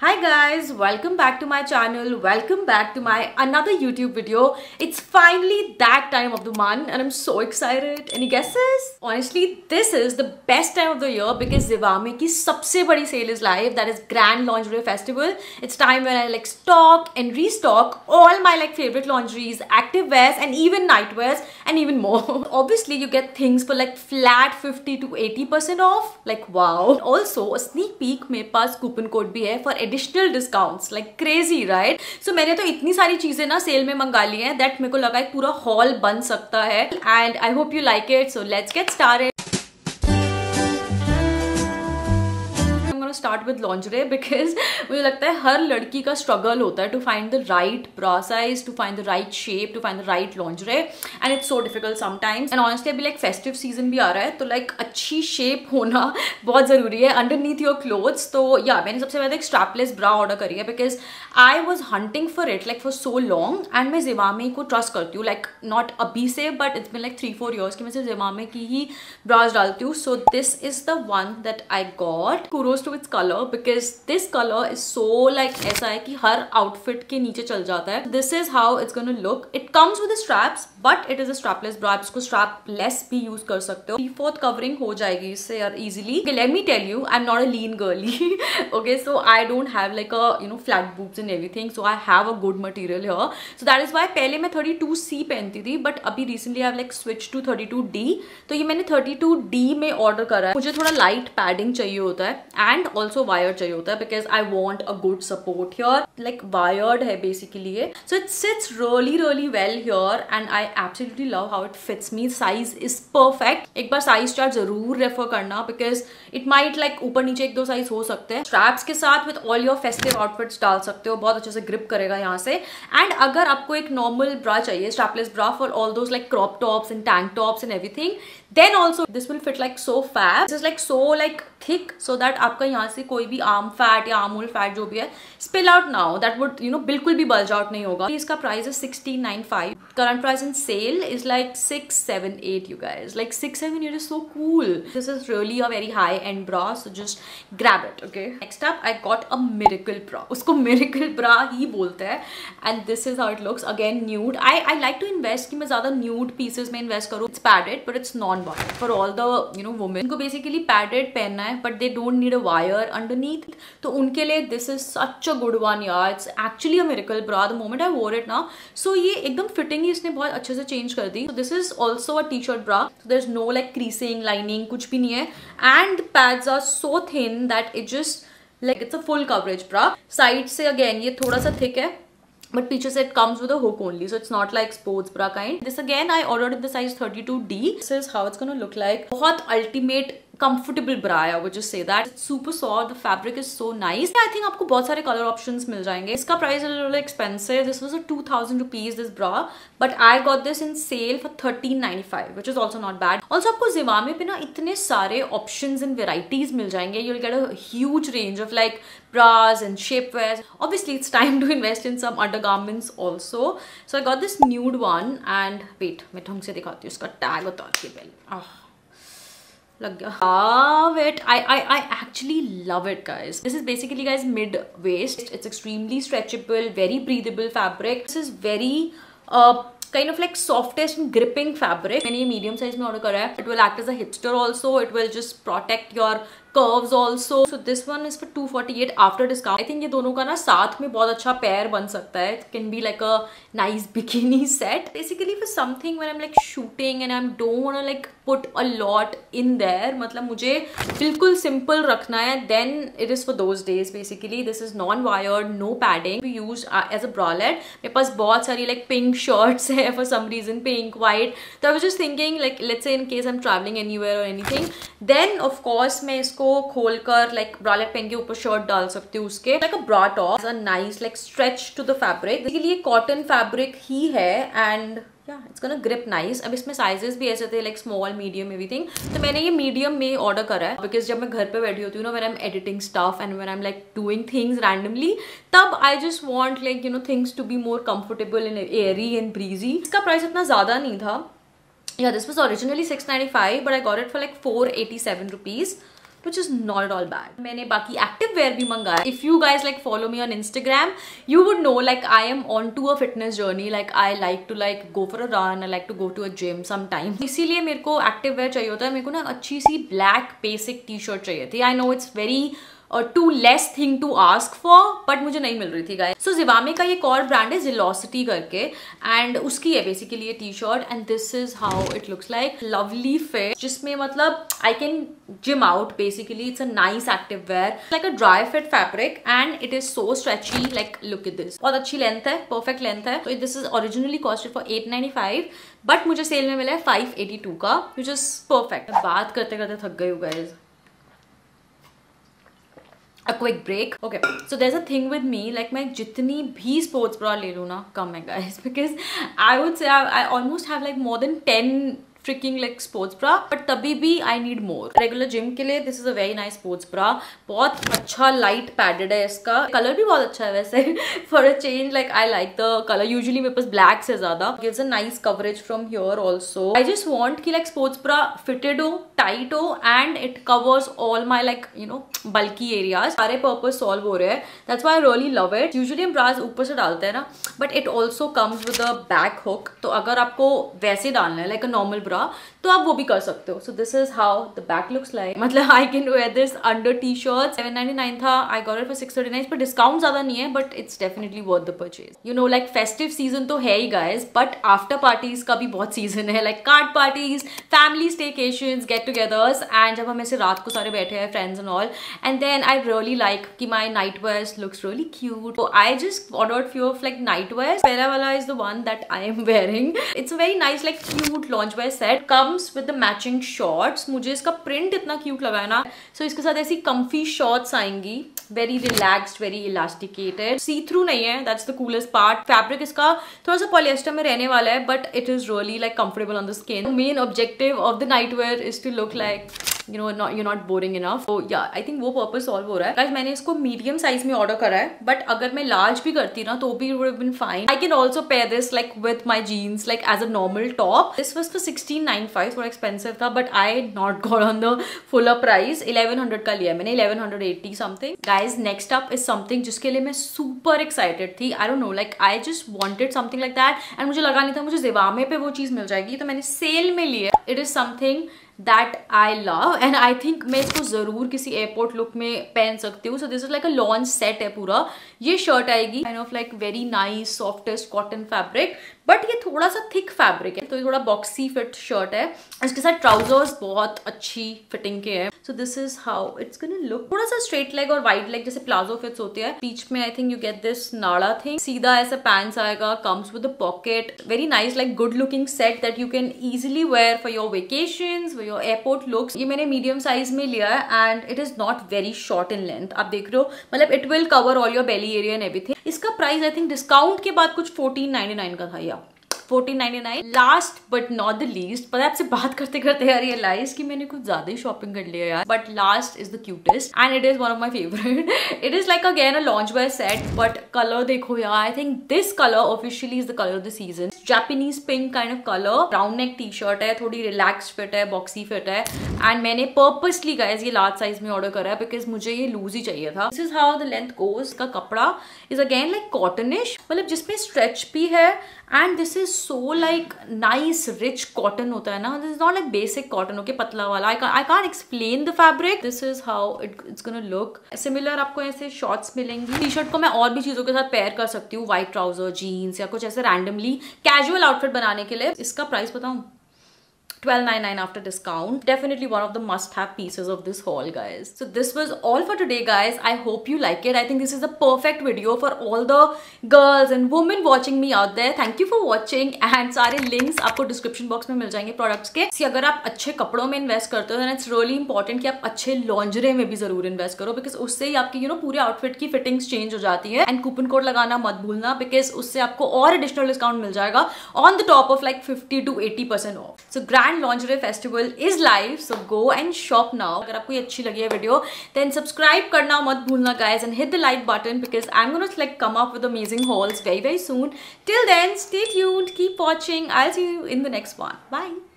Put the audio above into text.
Hi guys, welcome back to my channel, welcome back to my another YouTube video. It's finally that time of the month and I'm so excited. Any guesses? Honestly, this is the best time of the year because Zivame ki sabse badi sale is live, that is Grand Lingerie Festival. It's time when I stock and restock all my favorite lingeries, active wears and even night wears and even more. Obviously, you get things for flat 50 to 80% off. Wow. Also, a sneak peek मेरे पास coupon code भी है for additional discounts, crazy, right? So मैंने तो इतनी सारी चीजें ना cell में मंगा ली हैं that मेरे को लगा एक पूरा हॉल बन सकता है and I hope you like it. So let's get started. Start with lingerie because मुझे लगता है हर लड़की का struggle होता है to find the right bra size, to find the right shape, to find the right lingerie and it's so difficult sometimes. And honestly अभी festive season भी आ रहा है तो अच्छी shape होना बहुत ज़रूरी है underneath your clothes. तो yeah, मैंने सबसे पहले एक strapless bra order करी है because I was hunting for it for so long and मैं Zivame को trust करती हूँ not अभी से but it's been 3-4 years कि मैं सिर्फ Zivame की ही bras डालती हूँ. So this is the one that I got. Kudos to its color because this color is so ऐसा है कि हर outfit के नीचे चल जाता है. This is how it's gonna look. It comes with the straps but it is a strapless bra. आप इसको strapless भी use कर सकते हो. 3/4 covering हो जाएगी इससे यार easily. Okay, let me tell you, I'm not a lean girly. Okay, so I don't have a flat boobs and everything. So I have a good material here. So that is why पहले मैं 32C पहनती थी but अभी recently I have switched to 32D. तो ये मैंने 32D में order करा है. मुझे थोड़ा light padding चाहिए होता है and also wired चाहिए होता है because I want a good support here. Wired है basically ये. So it sits really well here and I absolutely love how it fits me. Size is perfect. एक बार size chart जरूर refer करना because it might ऊपर नीचे 1-2 size हो सकते हैं. Straps के साथ with all your festive outfits डाल सकते हो. बहुत अच्छे से grip करेगा यहाँ से. And अगर आपको एक normal bra चाहिए, strapless bra for all those crop tops and tank tops and everything, then also this will fit so fab. This is so thick so that आपका यहाँ से कोई भी arm fat या arm hole fat जो भी है spill out now. That would बिल्कुल भी bulge out नहीं होगा. इसका price is 1695. Current price in sale is 678 you guys. 678 is so cool. This is really a very high end bra, so just grab it. Okay. Next up I got a miracle bra. उसको miracle bra ही बोलते हैं and this is how it looks. Again nude. I like to invest कि मैं ज़्यादा nude pieces में invest करूँ. It's padded but it's non-wire for all the women. इनको basically padded पहनना है but they don't need a wire underneath. तो उनके लिए this is such a good one यार. It's actually a miracle bra. The moment I wore it now, so ये एकदम fitting ही इसने बहुत अच्छे से change कर दी. So this is also a t-shirt bra. So there's no creasing, lining, कुछ भी नहीं है. And the pads are so thin that it just it's a full coverage bra. Side से again ये थोड़ा सा thick है. But picture it comes with a hook only, so it's not like sports bra kind. This again I ordered in the size 32D. This is how it's gonna look like. बहुत ultimate comfortable bra, I would just say that. It's super soft, the fabric is so nice. I think आपको बहुत सारे color options मिल जाएंगे. इसका price is a little expensive. This was a 2000 rupees this bra, but I got this in sale for 1395, which is also not bad. Also आपको Zivame पे ना इतने सारे options and varieties मिल जाएंगे. You'll get a huge range of bras and shapewears. Obviously it's time to invest in some undergarments also. So I got this nude one and wait, मैं ढंग से दिखाती हूँ. इसका tag उतार के पहले. लग गया. Love it. I actually love it, guys. This is basically, guys, mid waist. It's extremely stretchable, very breathable fabric. This is very kind of softest and gripping fabric. मैंने ये medium size में order करा है. It will act as a hipster also. It will just protect your curves also. So this one is for 248 after discount. I think ये दोनों का ना साथ में बहुत अच्छा pair बन सकता है. It can be a nice bikini set. Basically for something when I'm shooting and I don't want to put a lot in there. मतलब मुझे बिल्कुल simple रखना है. Then it is for those days basically. This is non-wired, no padding. We use as a bralette. मेरे पास बहुत सारी pink shirts है for some reason, pink, white. So I was just thinking let's say in case I'm traveling anywhere or anything, then of course मैं इसको खोलकर bralette पहन के ऊपर शर्ट डाल सकती हूँ उसके. a bra top, a nice stretch to the fabric. इसके लिए cotton fabric ही है and yeah, it's gonna grip nice. अब इसमें sizes भी ऐसे थे small, medium, everything. तो मैंने ये medium में order करा है because जब मैं घर पे बैठी होती हूँ ना, when I'm editing stuff and when I'm doing things randomly, तब I just want things to be more comfortable and airy and breezy. इसका price इतना ज़्यादा नहीं था. Yeah, this was originally 695 but I got it for 487 rupees. which is not at all bad. मैंने बाकी active where भी मंगाया. If you guys like follow me on Instagram, you would know like I am onto a fitness journey. Like I like to like go for a run, I like to go to a gym sometimes. इसीलिए मेरे को active where चाहिए होता है. मेरे को ना अच्छी सी ब्लैक बेसिक टी शर्ट चाहिए थी. I know it's very too less thing to ask for, but मुझे नहीं मिल रही थी गाइस. सो Zivame का ये एक और ब्रांड है Zellocity करके, एंड उसकी है बेसिकली ये T shirt, and this is how it looks like. Lovely fit, जिसमें मतलब I can gym out basically. It's a nice active wear, like a dry fit fabric, and it is so stretchy. Like look at this, बहुत अच्छी length है, perfect length है. तो this is originally costed for 895, but मुझे sale में मिला है 582 का, विच इज परफेक्ट. बात करते करते थक गई हूँ guys. A quick break. Okay, so there's a thing with me, like मैं जितनी भी sports bra ले लूँ ना कम है guys, because I would say I almost have like more than 10 freaking like sports bra, but तभी भी I need more. Regular gym के लिए this is a very nice sports bra. बहुत अच्छा light padded है इसका. कलर भी बहुत अच्छा है वैसे. For a change, like I like the color. Usually मेरे पास black से ज़्यादा. Gives a nice coverage from here also. I just want कि like sports bra fitted हो, tight हो, and it covers all my like you know bulky areas. सारे purpose solve हो रहे हैं. That's why I really love it. Usually हम bras ऊपर से डालते हैं ना, but it also comes with a back hook. तो अगर आपको वैसे डालना है like a normal bra, तो आप वो भी कर सकते हो. So this is how the back looks like. मतलब I can wear this under t-shirts. 799 था, I got it for 639. पर डिस्काउंट ज्यादा नहीं है, but it's definitely worth the purchase. You know, like festive season तो है ही guys, but after parties का भी बहुत season है, like card parties, family staycations, get-togethers, and जब हम ऐसे रात को सारे बैठे हैं friends and all, and then I really like कि my nightwears looks really cute. So I just ordered few of like nightwears. पहला वाला is the one that I am wearing. It's a very nice like cute loungewear set. Comes with the matching shorts. मुझे इसका print इतना cute लगा है ना. So इसके साथ ऐसी comfy shorts आएंगी, very relaxed, very elasticated. See through नहीं है, that's the coolest part. Fabric इसका थोड़ा सा polyester में रहने वाला है, but it is really like comfortable on the skin. The main objective of the nightwear is to look like you know you're not boring enough. So yeah, I think वो purpose solve हो रहा है. Guys, मैंने इसको medium size में order करा है, but अगर मैं large भी करती ना तो भी it would have been fine. I can also pair this like with my jeans like as a normal top. This was for 1695, थोड़ा expensive था, but I not got on the fuller price. 1100 का लिया मैंने, 1180 something. Guys, next up is something जिसके लिए मैं super excited थी. I don't know, like I just wanted something like that, and मुझे लगा नहीं था मुझे Zivame पे वो चीज़ मिल जाएगी, तो मैंने सेल में लिया. It is something that I love, and I think मैं इसको जरूर किसी एयरपोर्ट लुक में पहन सकती हूँ. So this is like a launch set है पूरा. ये शर्ट आएगी kind of like very nice softest cotton fabric, but ये थोड़ा सा थिक फैब्रिक है, तो ये थोड़ा बॉक्सी फिट शर्ट है. इसके साथ ट्राउजर्स बहुत अच्छी फिटिंग के हैं. So this is how it's gonna look. थोड़ा सा स्ट्रेट लेग और वाइड लेग जैसे प्लाजो फिट्स होते हैं. बीच में I think you get this नाड़ा थिंग. सीधा ऐसा पैंट्स आएगा, comes with a pocket. Very nice like good looking set that you can easily wear for your vacations, for your airport looks. ये मैंने मीडियम साइज में लिया है, and it is not very short in length. आप देख रहे हो, मतलब it will cover all your belly area and everything. इसका प्राइस आई थिंक डिस्काउंट के बाद कुछ 1499 का था, या 1499. Last but not the least, पर आपसे बात करते करते आई रियलाइज कि मैंने कुछ ज्यादा ही शॉपिंग कर लिया यार. But last is the cutest, and it is one of my favourite. It is like again a loungewear set, but colour देखो यार. I think this colour officially is the colour of the season. Japanese pink kind of colour. Round neck T shirt है, थोड़ी relax fit है, boxy fit है, and मैंने purposely guys ये large size में order करा है बिकॉज मुझे ये लूज ही चाहिए था. This is how the length goes. का कपड़ा इज अगेन लाइक कॉटनिश, मतलब जिसमें स्ट्रेच भी है, and this is so like nice rich cotton होता है ना. This is not like basic cotton okay, पतला वाला. I can't explain the fabric. This is how it's gonna look. Similar आपको ऐसे शॉर्ट्स मिलेंगी. टी शर्ट को मैं और भी चीजों के साथ पेयर कर सकती हूँ, व्हाइट ट्राउजर, जीन्स या कुछ ऐसे रैंडमली कैजुअल आउटफिट बनाने के लिए. इसका प्राइस बताऊं, $12.99 after discount. Definitely one of the must-have pieces of this haul, guys. So this was all for today, guys. I hope you like it. I think this is the perfect video for all the girls and women watching me out there. Thank you for watching, and सारे links आपको description box में मिल जाएंगे products के. See, अगर आप अच्छे कपड़ों में invest करते हो, then it's really important कि आप अच्छे lingerie में भी जरूर invest करो, because उससे ही आपकी पूरे outfit की fittings change हो जाती है. And coupon code लगाना मत भूलना, because उससे आपको और additional discount मिल जाएगा on the top of like 50 to 80% off. So Lingerie Festival is live, so go and shop now. अगर आपको ये अच्छी लगी है वीडियो, then subscribe करना मत भूलना guys, and hit the like button because I'm gonna like come up with amazing hauls very soon. Till then, stay tuned, keep watching. I'll see you in the next one. Bye.